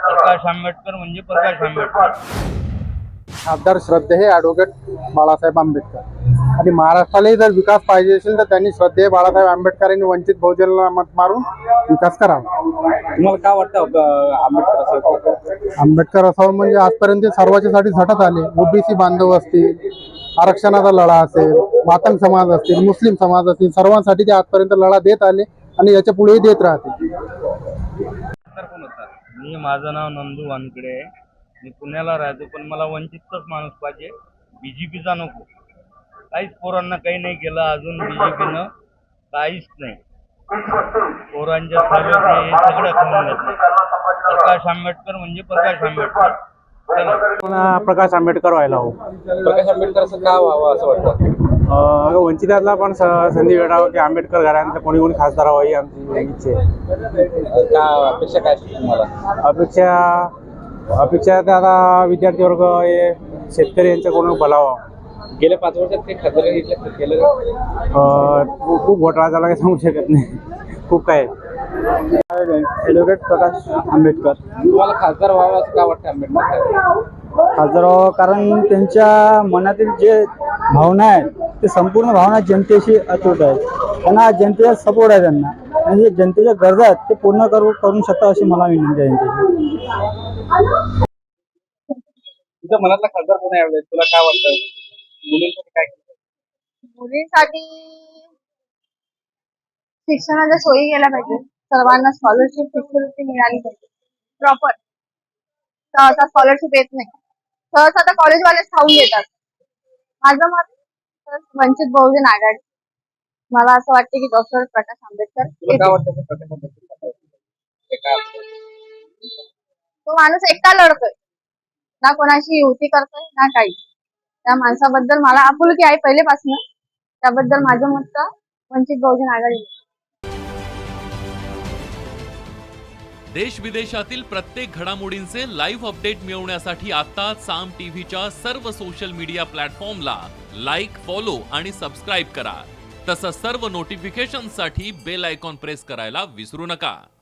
प्रकाश आंबेडकर म्हणजे प्रकाश आंबेडकर. खासदार श्रद्धेय ॲडव्होकेट बाळासाहेब आंबेडकर आणि महाराष्ट्रालाही जर विकास पाहिजे असेल तर त्यांनी श्रद्धेय बाळासाहेब आंबेडकरांनी वंचित बहुजनाला मत मारून विकास करावा. तुम्हाला काय वाटतं आंबेडकर असं आंबेडकर असावं म्हणजे आजपर्यंत सर्वांच्यासाठी झटत आले. ओबीसी बांधव असतील, आरक्षणाचा लढा असेल, मातंग समाज असतील, मुस्लिम समाज असतील, सर्वांसाठी ते आजपर्यंत लढा देत आले आणि याच्या पुढेही देत राहतील. मी माझं नाव नंदू वानकडे आहे. मी पुण्याला राहतो, पण मला वंचितचाच माणूस पाहिजे, बीजेपीचा नको. काहीच पोरांना काही नाही केलं अजून बीजेपीनं, काहीच नाही. पोरांच्या सर्वे हे सगळं खाऊन घेतलं. प्रकाश आंबेडकर म्हणजे प्रकाश आंबेडकर. प्रकाश आंबेडकर व्हायला हवं. प्रकाश आंबेडकर असं का व्हावं असं वाटतं? वंचितातला पण संधी भेटावं की आंबेडकर घराण्याचं कोणी कोणी खासदार व्हावं ही आमची इच्छा आहे. का अपेक्षा काय असते तुम्हाला? अपेक्षा तर आता विद्यार्थी वर्ग हे शेतकरी यांचं कोणी भलावं. गेल्या 5 वर्षात ते खासदार घेतलं केलं का? खूप घोटाळा झाला काही सांगू शकत नाही. खूप काय ॲडव्होकेट प्रकाश आंबेडकर तुम्हाला खासदार व्हावं असं का वाटतं आंबेडकर? खासदार व्हावं कारण त्यांच्या मनातील जे भावना आहेत ते संपूर्ण भावना जनतेशी अतूट आहेत. त्यांना जनतेचा सपोर्ट आहे त्यांना आणि जे जनतेच्या गरजा आहेत ते पूर्ण करू शकतात अशी मला विनंती आहे त्यांच्याशी. तुझ्या मनातला खासदार कोण आहे यावेळेस? तुला काय वाटतं? मुलींसाठी काय केलं? मुलींसाठी शिक्षणाच्या सोयी केल्या पाहिजे. सर्वांना स्कॉलरशिप शिष्यवृत्ती मिळाली पाहिजे प्रॉपर. सहसा स्कॉलरशिप येत नाही. सहसा आता कॉलेजवालेच खाऊन घेतात. माझं मत वंचित बहुजन आघाडी. मला असं वाटतं की डॉक्टर प्रकाश आंबेडकर तुला काय वाटतं प्रकाश आंबेडकर? ते काय असतं? तो माणूस एकटा लढतोय, ना कोणाशी युती करतोय ना काही. त्या माणसाबद्दल मला आपुलकी आहे पहिलेपासून. त्याबद्दल माझं मत वंचित बहुजन आघाडी. देश विदेशातील प्रत्येक घडामोडींचे लाईव्ह अपडेट मिळवण्यासाठी आता साम टीव्हीच्या सर्व सोशल मीडिया प्लॅटफॉर्मला लाईक, फॉलो आणि सबस्क्राईब करा. तसंच सर्व नोटिफिकेशनसाठी बेल आयकॉन प्रेस करायला विसरू नका.